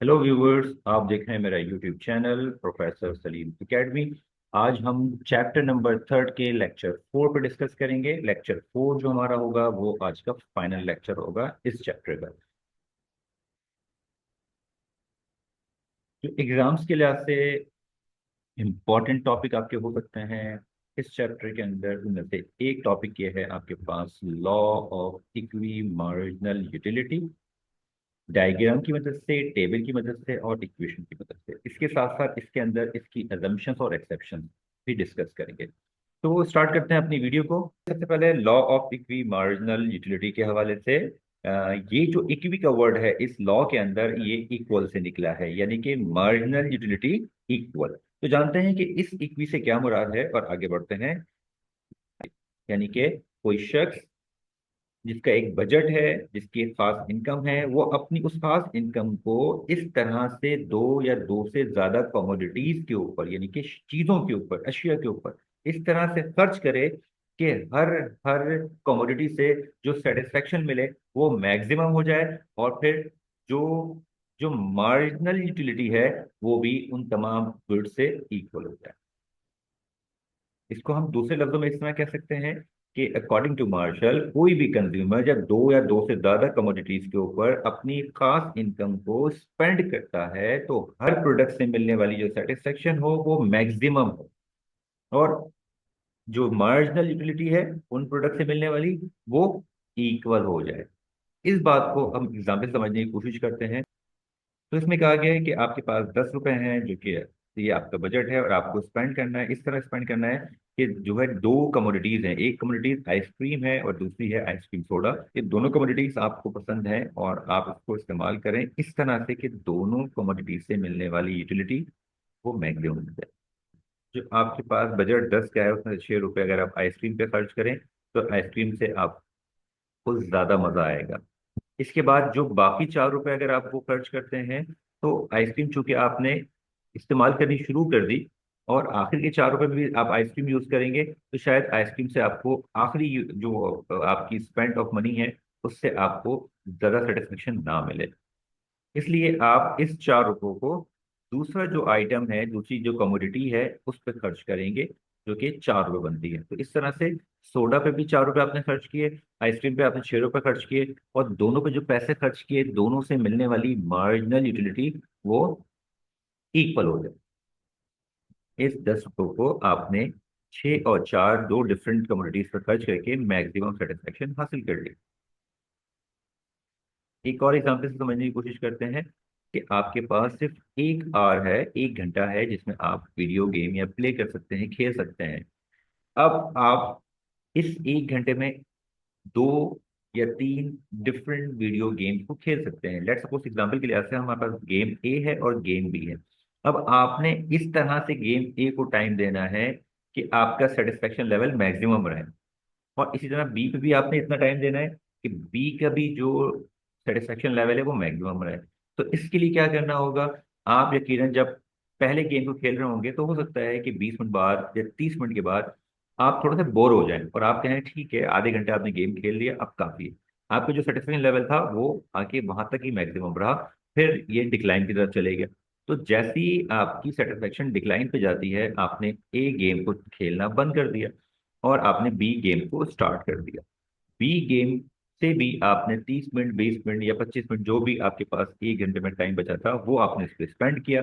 Hello viewers, आप देख रहे हैं मेरा YouTube channel professor Salim academy. आज हम चैप्टर नंबर 3 के लेक्चर 4 पे डिस्कस करेंगे। लेक्चर 4 जो हमारा होगा वो आज का फाइनल लेक्चर होगा इस चैप्टर का। जो एग्जाम्स के लिहाज से इम्पोर्टेंट टॉपिक आपके हो सकते हैं इस चैप्टर के अंदर, उनमें से एक टॉपिक ये है आपके पास law of equi marginal utility. Diagram की मदद से, टेबल की मदद से और इक्वेशन की मदद से, इसके साथ साथ इसके अंदर इसकी अजम्पशंस और एक्सेप्शंस भी डिस्कस करेंगे। तो स्टार्ट करते हैं अपनी वीडियो को। सबसे पहले law of equi marginal utility के हवाले से ये जो इक्वी का वर्ड है इस लॉ के अंदर ये इक्वल से निकला है, यानी कि मार्जिनल यूटिलिटी इक्वल। तो जानते हैं कि इस इक्वी से क्या मुराद है और आगे बढ़ते हैं। यानी कि कोई शख्स जिसका एक बजट है, जिसकी एक खास इनकम है, वो अपनी उस खास इनकम को इस तरह से दो या दो से ज्यादा कमोडिटीज के ऊपर, यानी कि चीजों के ऊपर, अशिया के ऊपर इस तरह से खर्च करे कि हर हर कमोडिटी से जो सेटिस्फेक्शन मिले वो मैक्सिमम हो जाए, और फिर जो जो मार्जिनल यूटिलिटी है वो भी उन तमाम गुड से इक्वल हो जाए। इसको हम दूसरे लफ्जों में इस तरह कह सकते हैं कि अकॉर्डिंग टू मार्शल, कोई भी कंज्यूमर जब दो या दो से ज्यादा कमोडिटीज के ऊपर अपनी खास इनकम को स्पेंड करता है तो हर प्रोडक्ट से मिलने वाली जो सेटिस्फेक्शन हो वो मैक्सिमम हो, और जो मार्जिनल यूटिलिटी है उन प्रोडक्ट से मिलने वाली वो इक्वल हो जाए। इस बात को हम एग्जाम्पल समझने की कोशिश करते हैं। तो इसमें कहा गया है कि आपके पास 10 रुपए हैं, जो कि ये आपका बजट है और आपको स्पेंड करना है, इस तरह स्पेंड करना है कि जो है दो कमोडिटीज हैं, एक कमोडिटीज आइसक्रीम है और दूसरी है आइसक्रीम सोडा। ये दोनों कमोडिटीज आपको पसंद है और आप इसको इस्तेमाल करें इस तरह से कि दोनों कमोडिटीज से मिलने वाली यूटिलिटी वो मैक्सिमम मिल जाए। जो आपके पास बजट 10 का है उसमें 6 रुपए अगर आप आइसक्रीम पे खर्च करें तो आइसक्रीम से आपको ज्यादा मजा आएगा। इसके बाद जो बाकी 4 रुपए अगर आप वो खर्च करते हैं तो आइसक्रीम चूंकि आपने इस्तेमाल करनी शुरू कर दी और आखिर के 4 रुपए में भी आप आइसक्रीम यूज करेंगे तो शायद आइसक्रीम से आपको आखिरी जो आपकी स्पेंड ऑफ मनी है उससे आपको ज्यादा सेटिस्फेक्शन ना मिले। इसलिए आप इस 4 रुपयों को दूसरा जो आइटम है, दूसरी जो कमोडिटी है उस पर खर्च करेंगे, जो कि 4 रुपये बनती है। तो इस तरह से सोडा पे भी 4 रुपये आपने खर्च किए, आइसक्रीम पे आपने 6 रुपये खर्च किए, और दोनों पे जो पैसे खर्च किए दोनों से मिलने वाली मार्जिनल यूटिलिटी वो इक्वल हो जाए। इस 10 रुपयों को आपने 6 और 4 दो डिफरेंट कमोडिटीज पर खर्च करके मैक्सिमम सेटिस्फेक्शन हासिल कर ली। एक और एग्जाम्पल से समझने की कोशिश करते हैं कि आपके पास सिर्फ 1 आवर है, 1 घंटा है जिसमें आप वीडियो गेम या प्ले कर सकते हैं, खेल सकते हैं। अब आप इस 1 घंटे में दो या तीन डिफरेंट वीडियो गेम को खेल सकते हैं। लेट्स सपोज एग्जांपल के लिए ऐसे हमारे पास गेम ए है और गेम बी है। अब आपने इस तरह से गेम ए को टाइम देना है कि आपका सेटिस्फेक्शन लेवल मैक्सिमम रहे, और इसी तरह बी पे भी आपने इतना टाइम देना है कि बी का भी जो सेटिस्फेक्शन लेवल है वो मैक्सिमम रहे। तो इसके लिए क्या करना होगा, आप यकीनन जब पहले गेम को खेल रहे होंगे तो हो सकता है कि 20 मिनट बाद या 30 मिनट के बाद आप थोड़ा सा बोर हो जाएं और आप कहें ठीक है, आधे घंटे आपने गेम खेल लिया, अब काफी है। आपका जो सेटिस्फेक्शन लेवल था वो आके वहां तक ही मैक्सिमम रहा, फिर ये डिक्लाइन की तरफ चले गया। तो जैसे ही आपकी सेटिस्फेक्शन डिक्लाइन पे जाती है, आपने ए गेम को खेलना बंद कर दिया और आपने बी गेम को स्टार्ट कर दिया। बी गेम से भी आपने 30 मिनट, 20 मिनट या 25 मिनट, जो भी आपके पास 1 घंटे में टाइम बचा था वो आपने इस पर स्पेंड किया।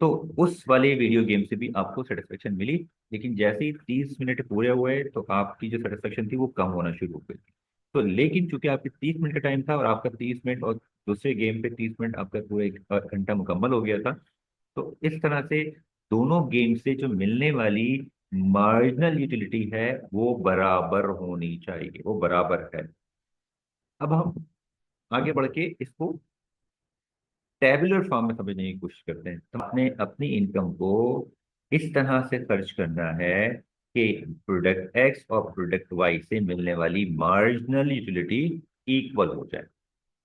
तो उस वाले वीडियो गेम से भी आपको सेटिस्फेक्शन मिली, लेकिन जैसे ही 30 मिनट पूरे हुए तो आपकी जो सेटिस्फेक्शन थी वो कम होना शुरू हो गई। तो लेकिन चूंकि आपके 30 मिनट का टाइम था और आपका 30 मिनट और दूसरे गेम पे 30 मिनट, आपका पूरा 1 घंटा मुकम्मल हो गया था। तो इस तरह से दोनों गेम से जो मिलने वाली मार्जिनल यूटिलिटी है वो बराबर होनी चाहिए, वो बराबर है। अब हम आगे बढ़ के इसको टेबुलर फॉर्म में समझने की कोशिश करते हैं। तो आपने अपनी इनकम को इस तरह से खर्च करना है कि प्रोडक्ट एक्स और प्रोडक्ट वाई से मिलने वाली मार्जिनल यूटिलिटी इक्वल हो जाए।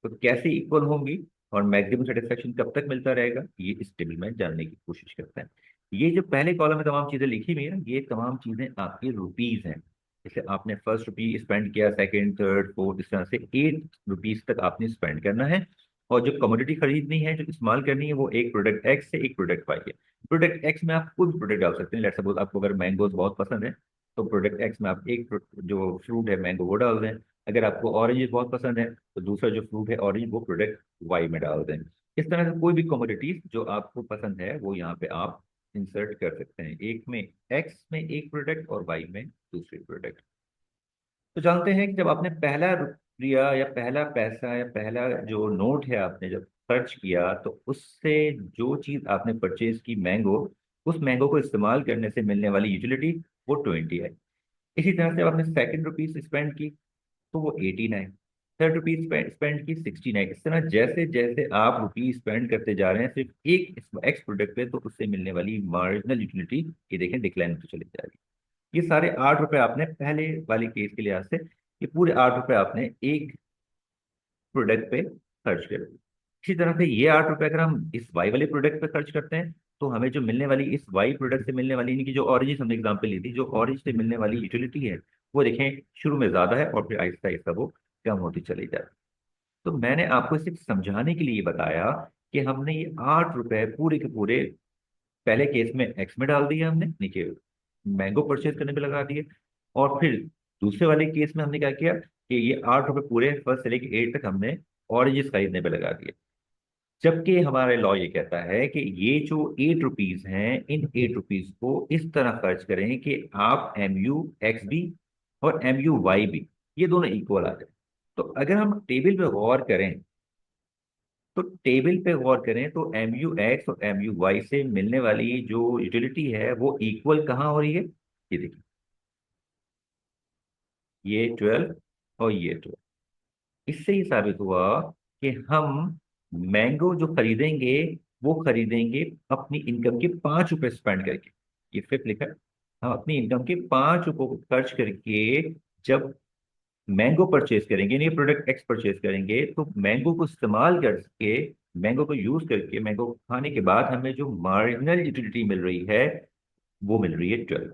तो कैसे इक्वल होंगी और मैक्सिमम सेटिस्फेक्शन कब तक मिलता रहेगा, ये इस टेबल में जानने की कोशिश करते हैं। ये जो पहले कॉलम में तमाम चीजें लिखी हुई है ना, ये तमाम चीजें आपकी रुपीज हैं। जैसे आपने फर्स्ट रुपी स्पेंड किया, सेकंड, थर्ड, फोर्थ, इस तरह से 8 रुपीज तक आपने स्पेंड करना है। और जो कमोडिटी खरीदनी है, जो इस्तेमाल करनी है, वो एक प्रोडक्ट एक्स से एक प्रोडक्ट वाई है। प्रोडक्ट एक्स में आप कोई भी प्रोडक्ट डाल सकते हैं। लेट्स सपोज आपको अगर मैंगोज बहुत पसंद है, तो प्रोडक्ट एक्स में आप एक जो फ्रूट है मैंगो वो डाल दें। अगर आपको ऑरेंज बहुत पसंद है, तो दूसरा जो फ्रूट है ऑरेंज वो प्रोडक्ट वाई में डाल दें। इस तरह से कोई भी कमोडिटीज जो आपको पसंद है वो यहाँ पे आप इंसर्ट कर सकते हैं, एक में एक्स में एक प्रोडक्ट और वाई में दूसरी प्रोडक्ट। तो जानते हैं कि जब आपने पहला रुपया या पहला पैसा या पहला जो नोट है आपने जब खर्च किया, तो उससे जो चीज आपने परचेज की मैंगो, उस मैंगो को इस्तेमाल करने से मिलने वाली यूटिलिटी वो 20 है। इसी तरह से जब आपने सेकंड रुपीज स्पेंड की, तो वो 18 है। थर्ड रुपीज स्पेंड की 69। इस तरह जैसे जैसे आप रुपीज स्पेंड करते जा रहे हैं सिर्फ एक एक्स प्रोडक्ट पे, तो उससे मिलने वाली मार्जिनल यूटिलिटी ये देखें डिक्लाइन होती चली जा रही है। ये सारे 8 रुपए आपने पहले वाली केस के लिहाज से, ये पूरे 8 रुपए आपने एक प्रोडक्ट पे खर्च कर दिए। इसी तरह से ये 8 रुपए अगर हम इस वाई वाले प्रोडक्ट पे खर्च करते हैं, तो हमें जो मिलने वाली इस वाई प्रोडक्ट से मिलने वाली, यानी कि जो ऑरेंज हमने एग्जांपल ली थी, जो ऑरेंज से मिलने वाली यूटिलिटी है वो देखें शुरू में ज्यादा है और फिर आहिस्ता आहिस्ता वो कम होती चली जाती है। तो मैंने आपको सिर्फ समझाने के लिए बताया कि हमने ये 8 रुपए पूरे के पूरे पहले केस में एक्स में डाल दिए हमने, नीचे मैंगो परचेज करने पे लगा दिए। और फिर दूसरे वाले केस में हमने क्या किया कि ये 8 रुपए पूरे फर्स्ट से लेके 8 तक हमने ऑरेंजेस खरीदने पे लगा दिए। जबकि हमारे लॉ ये कहता है कि ये जो 8 रुपीज हैं, इन 8 रुपीज को इस तरह खर्च करें कि आप एम यू एक्स भी और एम यू वाई भी, ये दोनों इक्वल आ जाए। तो अगर हम टेबल पे गौर करें, तो टेबल पे गौर करें तो एम यू एक्स और एम यू वाई से मिलने वाली जो यूटिलिटी है वो इक्वल कहाँ हो रही है, ये देखिए, ये 12 और ये 12। इससे ही साबित हुआ कि हम मैंगो जो खरीदेंगे वो खरीदेंगे अपनी इनकम के 5 रुपए स्पेंड करके। ये फिफ्थ लिखा है, हम अपनी इनकम के 5 रुपए को खर्च करके जब मैंगो परचेज करेंगे, यानी प्रोडक्ट एक्स परचेज करेंगे, तो मैंगो को इस्तेमाल करके, मैंगो को यूज करके, मैंगो को खाने के बाद हमें जो मार्जिनल यूटिलिटी मिल रही है वो मिल रही है 12।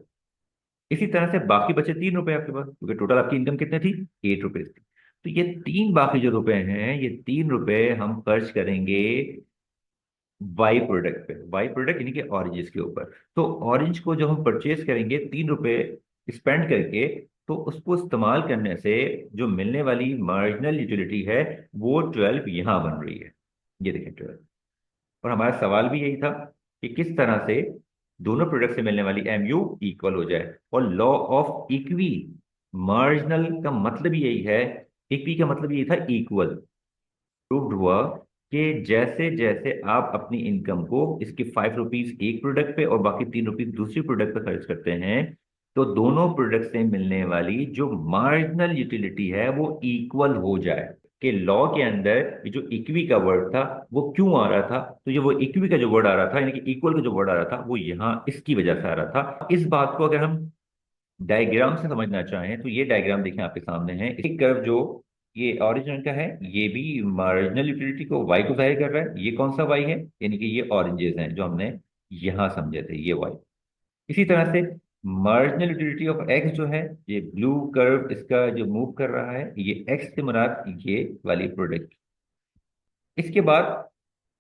इसी तरह से बाकी बचे 3 रुपए आपके पास, क्योंकि टोटल आपकी इनकम कितने थी, 8 रुपए थी। तो ये तीन बाकी जो रुपए हैं, ये 3 रुपए हम खर्च करेंगे वाई प्रोडक्ट पे, वाई प्रोडक्ट यानी कि ऑरेंज के ऊपर। तो ऑरेंज को जो हम परचेज करेंगे 3 रुपए स्पेंड करके, तो उसको इस्तेमाल करने से जो मिलने वाली मार्जिनल यूटिलिटी है वो 12 यहाँ बन रही है। ये देखिए 12। और हमारा सवाल भी यही था कि किस तरह से दोनों प्रोडक्ट से मिलने वाली एम यू इक्वल हो जाए। और लॉ ऑफ इक्वी मार्जिनल का मतलब यही है, इक्वी का मतलब यही था इक्वल। प्रूव्ड हुआ कि जैसे जैसे आप अपनी इनकम को इसके 5 रुपीज एक प्रोडक्ट पे और बाकी 3 रुपीज दूसरी प्रोडक्ट पे खर्च करते हैं, तो दोनों प्रोडक्ट से मिलने वाली जो मार्जिनल यूटिलिटी है वो इक्वल हो जाए। कि लॉ के अंदर ये जो इक्वी का वर्ड था वो क्यों आ रहा था, तो ये वो इक्वी का जो वर्ड आ रहा था, यानी कि इक्वल का जो वर्ड आ रहा था, वो यहाँ इसकी वजह से आ रहा था। इस बात को अगर हम डायग्राम से समझना चाहें, तो ये डायग्राम देखें आपके सामने है। एक कर्व जो ये ऑरेंज रंग का है, ये भी मार्जिनल यूटिलिटी को वाई को जाहिर कर रहा है। ये कौन सा वाई है, यानी कि ये ऑरेंजेस हैं जो हमने यहां समझे थे, ये वाई। इसी तरह से मार्जिनल यूटिलिटी ऑफ एक्स जो है, ये ब्लू कर्व इसका जो मूव कर रहा है, ये एक्स से मुराद ये वाली प्रोडक्ट। इसके बाद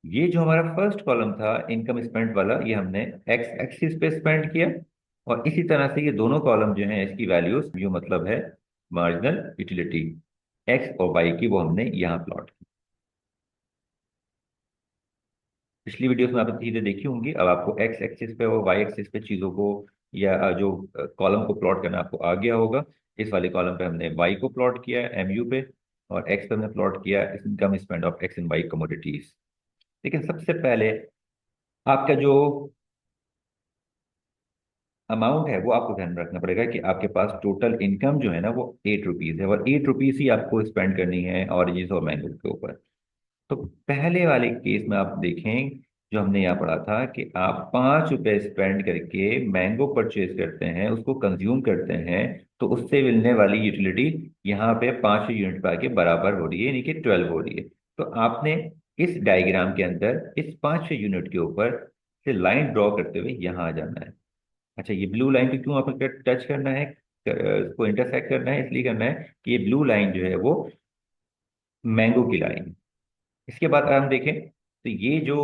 ये जो हमारा फर्स्ट कॉलम था इनकम स्पेंड वाला, ये हमने एक्स एक्सिस पे स्पेंड किया। और इसी तरह से ये दोनों कॉलम जो हैं इसकी वैल्यूज, जो मतलब है मार्जिनल यूटिलिटी एक्स और वाई की, वो हमने यहाँ प्लॉट की। पिछली वीडियोस में आपने चीजें देखी होंगी, अब आपको एक्स एक्सिस पे और वाई एक्सिस पे चीजों को या जो कॉलम को प्लॉट करना आपको आ गया होगा। इस वाले कॉलम पे हमने वाई को प्लॉट किया एम यू पे, और एक्स पे हमने प्लॉट किया income spend of X and Y commodities. लेकिन सबसे पहले आपका जो अमाउंट है वो आपको ध्यान में रखना पड़ेगा कि आपके पास टोटल इनकम जो है ना वो 8 रुपीज है, और 8 रुपीज ही आपको स्पेंड करनी है ऑरेंजेस और मैंगो के ऊपर। तो पहले वाले केस में आप देखें, जो हमने यहाँ पढ़ा था कि आप 5 रुपए स्पेंड करके मैंगो परचेज करते हैं, उसको कंज्यूम करते हैं, तो उससे मिलने वाली यूटिलिटी यहाँ पे 5 यूनिट पे आके बराबर हो रही है, यानी कि 12 हो रही है। तो आपने इस डायग्राम के अंदर इस 5 यूनिट के ऊपर से लाइन ड्रॉ करते हुए यहाँ आ जाना है। अच्छा, ये ब्लू लाइन को क्यों आपको टच करना है, इसको इंटरसेक्ट करना है, इसलिए करना है कि ये ब्लू लाइन जो है वो मैंगो की लाइन है। इसके बाद अगर हम देखें तो ये जो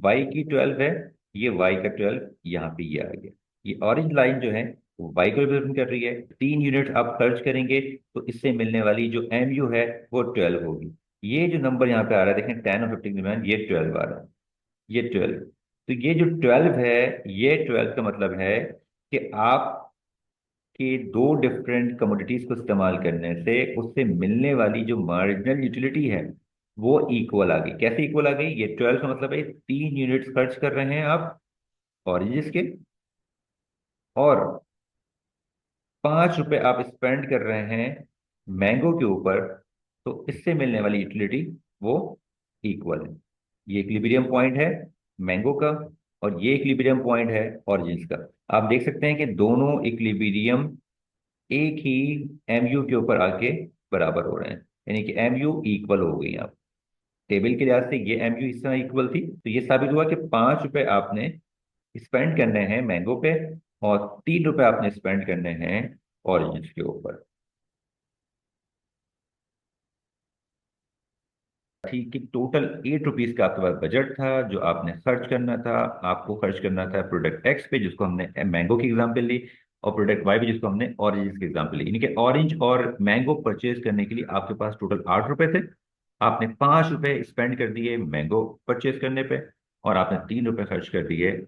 y की 12 है, ये y का 12 यहाँ पे ये आ गया। ये ऑरेंज लाइन जो है वो y को रिप्रेजेंट कर रही है। 3 यूनिट आप खर्च करेंगे तो इससे मिलने वाली जो mu है वो 12 होगी। ये जो नंबर यहाँ पे आ रहा है देखें 10 और 15 के दरमियान, ये 12 आ रहा है, ये 12। तो ये जो 12 है, ये 12 का मतलब है कि आप कि दो डिफरेंट कमोडिटीज को इस्तेमाल करने से उससे मिलने वाली जो मार्जिनल यूटिलिटी है वो इक्वल आ गई। कैसे इक्वल आ गई? ये 12 का मतलब है 3 यूनिट्स खर्च कर रहे हैं आप ऑरेंजेस के, और 5 रुपए आप स्पेंड कर रहे हैं मैंगो के ऊपर, तो इससे मिलने वाली यूटिलिटी वो इक्वल है। ये इक्विलिब्रियम पॉइंट है मैंगो का, और ये इक्विलिब्रियम पॉइंट है ऑरेंज का। आप देख सकते हैं कि दोनों इक्विलिब्रियम एक ही एमयू के ऊपर आके बराबर हो रहे हैं, यानी कि एमयू इक्वल हो गई। आप टेबल के लिहाज से ये एमयू इस तरह इक्वल थी, तो ये साबित हुआ कि 5 रुपए आपने स्पेंड करने हैं मैंगो पे, और 3 रुपए आपने स्पेंड करने हैं ऑरेंज के ऊपर। ठीक कि टोटल 8 रुपीज का आपके पास बजट था जो आपने खर्च करना था। आपको खर्च करना था प्रोडक्ट एक्स पे जिसको हमने मैंगो की एग्जाम्पल ली, और प्रोडक्ट वाई पे जिसको हमने ऑरेंज की एग्जाम्पल ली। यानी कि ऑरेंज और मैंगो परचेज करने के लिए आपके पास टोटल 8 रुपए थे। आपने 5 रुपए स्पेंड कर दिए मैंगो परचेज करने पे, और आपने 3 रुपए खर्च कर दिए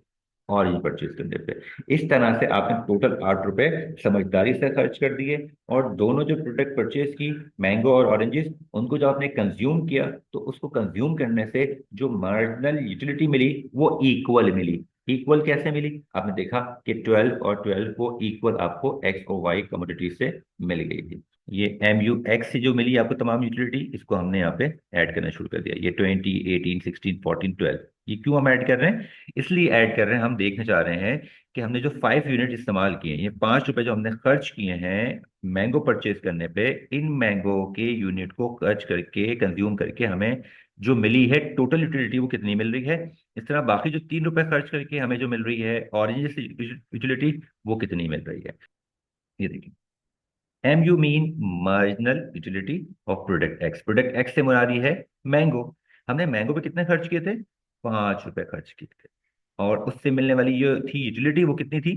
ऑरेंज परचेज करने पे। इस तरह से आपने टोटल 8 रुपए समझदारी से खर्च कर दिए, और दोनों जो प्रोडक्ट परचेज की, मैंगो और ऑरेंजेस, उनको जब आपने कंज्यूम किया तो उसको कंज्यूम करने से जो मार्जिनल यूटिलिटी मिली वो इक्वल मिली। इक्वल कैसे मिली? आपने देखा कि 12 और 12 को इक्वल आपको एक्स और वाई कमोडिटी से मिल गई थी। ये एम यू एक्स से जो मिली आपको तमाम यूटिलिटी, इसको हमने यहाँ पे ऐड करना शुरू कर दिया। ये 20, 18, 16, 14, 12, ये क्यों हम ऐड कर रहे हैं? इसलिए ऐड कर रहे हैं, हम देखना चाह रहे हैं कि हमने जो 5 यूनिट इस्तेमाल किए हैं, ये 5 रुपए जो हमने खर्च किए हैं मैंगो परचेज करने पे, इन मैंगो के यूनिट को खर्च करके कंज्यूम करके हमें जो मिली है टोटल यूटिलिटी वो कितनी मिल रही है। इस तरह बाकी जो 3 रुपए खर्च करके हमें जो मिल रही है ऑरेंज यूटिलिटी, वो कितनी मिल रही है। ये देखिए, M U mean marginal utility of product X. Product X से मुरादी है मैंगो। हमने मैंगो पे कितने खर्च किए थे? 5 रुपए खर्च किए थे, और उससे मिलने वाली जो थी यूटिलिटी वो कितनी थी?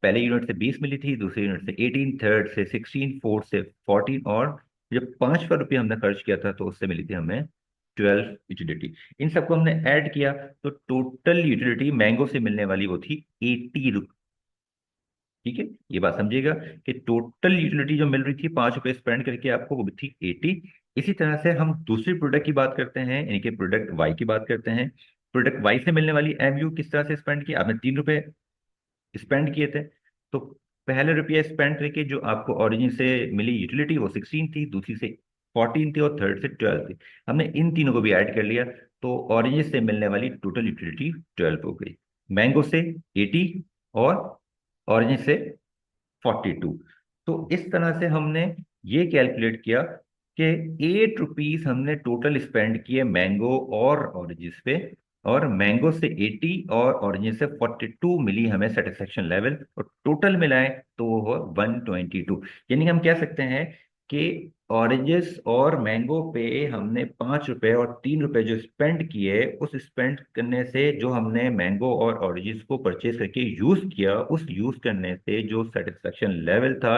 पहले यूनिट से 20 मिली थी, दूसरे यूनिट से 18, थर्ड से 16, फोर्थ से 14, और जब 5 रुपये हमने खर्च किया था तो उससे मिली थी हमें 12 यूटिलिटी। इन सबको हमने ऐड किया तो टोटल यूटिलिटी मैंगो से मिलने वाली वो थी 80। ठीक है, ये बात समझिएगा कि टोटल यूटिलिटी जो मिल रही थी 5 रुपए स्पेंड करके आपको, वो भी थी 80। इसी तरह से हम दूसरी प्रोडक्ट की बात करते हैं, यानी कि प्रोडक्ट वाई की बात करते हैं। प्रोडक्ट वाई से मिलने वाली एमयू किस तरह से स्पेंड की? आपने 3 रुपए स्पेंड किए थे, तो पहले रुपया स्पेंड करके जो आपको ओरिजिन से मिली यूटिलिटी वो 16 थी, दूसरी से 14 थी, और थर्ड से 12 थी। हमने इन तीनों को भी ऐड कर लिया, तो ओरिजिन से मिलने वाली टोटल यूटिलिटी 12 हो गई। मैंगो से 80, और ऑरेंज से 42। तो इस तरह से हमने ये कैलकुलेट किया कि 8 रुपीज हमने टोटल स्पेंड किए मैंगो और ऑरेंजेस पे, और मैंगो से 80 और ऑरेंजेस से 42 मिली हमें सेटिस्फेक्शन लेवल, और टोटल मिलाएं तो वो हुआ 122। यानी हम कह सकते हैं कि ऑरेंजेस और मैंगो पे हमने 5 रुपए और 3 रुपए जो स्पेंड किए, उस स्पेंड करने से जो हमने मैंगो और ऑरेंजेस को परचेज करके यूज किया, उस यूज करने से जो सेटिस्फेक्शन लेवल था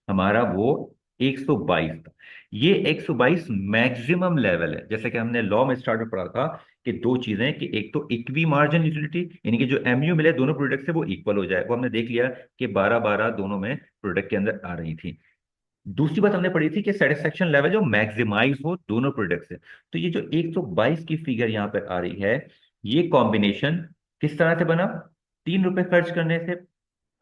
हमारा वो 122 था। ये 122 मैक्सिमम लेवल है। जैसे कि हमने लॉ में स्टार्ट में पढ़ा था कि दो चीजें, कि एक तो इक्वी मार्जिन यूटिलिटी, यानी कि जो एमयू मिले दोनों प्रोडक्ट से वो इक्वल हो जाए, वो हमने देख लिया कि 12-12 दोनों में प्रोडक्ट के अंदर आ रही थी। दूसरी बात हमने पढ़ी थी कि सेटिस्फेक्शन लेवल जो मैक्सिमाइज हो दोनों प्रोडक्ट से। तो ये जो 122 की फिगर यहाँ पर आ रही है, ये कॉम्बिनेशन किस तरह से बना? 3 रुपए खर्च करने से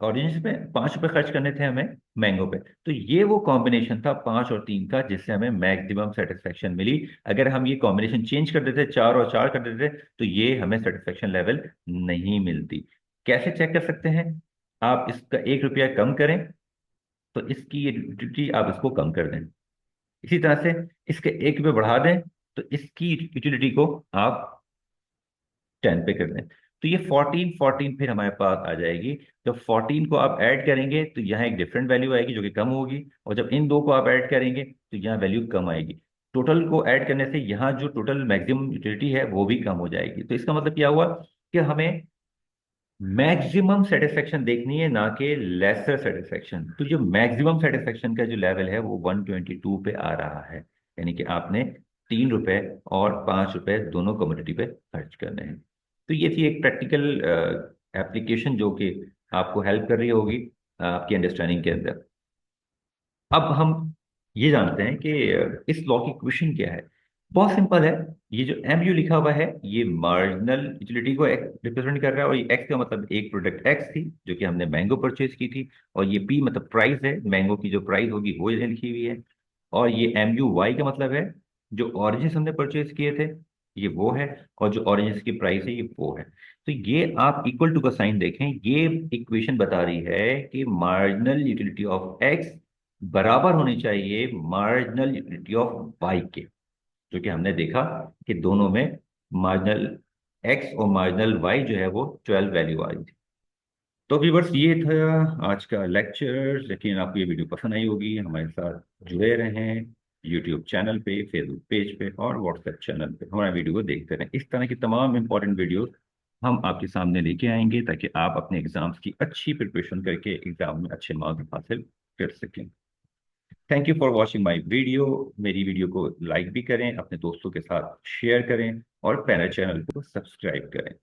ऑरेंज पे, 5 रुपए खर्च करने थे हमें मैंगो पे, तो ये वो कॉम्बिनेशन था 5 और 3 का जिससे हमें मैक्सिमम सेटिस्फेक्शन मिली। अगर हम ये कॉम्बिनेशन चेंज कर देते, 4 और 4 कर देते, तो ये हमें सेटिस्फेक्शन लेवल नहीं मिलती। कैसे चेक कर सकते हैं? आप इसका 1 रुपया कम करें तो इसकी ये यूटिलिटी आप इसको कम कर दें। इसी तरह से इसके 1 रुपये बढ़ा दें तो इसकी यूटिलिटी को आप 10 पे कर दें। तो ये 14 14 फिर हमारे पास आ जाएगी। जब 14 को आप ऐड करेंगे तो यहाँ एक डिफरेंट वैल्यू आएगी जो कि कम होगी, और जब इन दो को आप ऐड करेंगे तो यहाँ वैल्यू कम आएगी। टोटल को ऐड करने से यहाँ जो टोटल मैक्सिमम यूटिलिटी है वो भी कम हो जाएगी। तो इसका मतलब क्या हुआ कि हमें मैक्सिमम सेटिस्फेक्शन देखनी है, ना कि लेसर सेटिस्फेक्शन। तो जो मैक्सिमम सेटिस्फेक्शन का जो लेवल है वो 122 पे आ रहा है, यानी कि आपने 3 रुपए और 5 रुपए दोनों कमोडिटी पे खर्च करने हैं। तो ये थी एक प्रैक्टिकल एप्लीकेशन जो कि आपको हेल्प कर रही होगी आपकी अंडरस्टैंडिंग के अंदर। अब हम ये जानते हैं कि इस लॉ की इक्वेशन क्या है। बहुत सिंपल है। ये जो एम यू लिखा हुआ है ये मार्जिनल यूटिलिटी को रिप्रेजेंट कर रहा है, और ये एक्स का मतलब एक प्रोडक्ट एक्स थी जो कि हमने मैंगो परचेज की थी, और ये पी मतलब प्राइस है, मैंगो की जो प्राइस होगी वो ये लिखी हुई है। और ये एम यू वाई का मतलब है जो ऑरेंजेस हमने परचेज किए थे ये वो है, और जो ऑरेंजेस की प्राइस है ये वो है। तो ये आप इक्वल टू का साइन देखें, ये इक्वेशन बता रही है कि मार्जिनल यूटिलिटी ऑफ एक्स बराबर होनी चाहिए मार्जिनल यूटिलिटी ऑफ वाई के, जो कि हमने देखा कि दोनों में मार्जिनल एक्स और मार्जिनल वाई जो है वो 12 वैल्यू आ रही थी। तो व्यूअर्स ये था आज का लेक्चर। लेकिन आपको ये वीडियो पसंद आई होगी, हमारे साथ जुड़े रहें यूट्यूब चैनल पे, फेसबुक पेज पे और व्हाट्सएप चैनल पे, हमारा वीडियो को देखते रहें। इस तरह की तमाम इंपॉर्टेंट वीडियो हम आपके सामने लेके आएंगे ताकि आप अपने एग्जाम्स की अच्छी प्रिपरेशन करके एग्जाम में अच्छे मार्क्स हासिल कर सकें। Thank you for watching my video. मेरी वीडियो को लाइक भी करें, अपने दोस्तों के साथ शेयर करें और मेरे चैनल को सब्सक्राइब करें।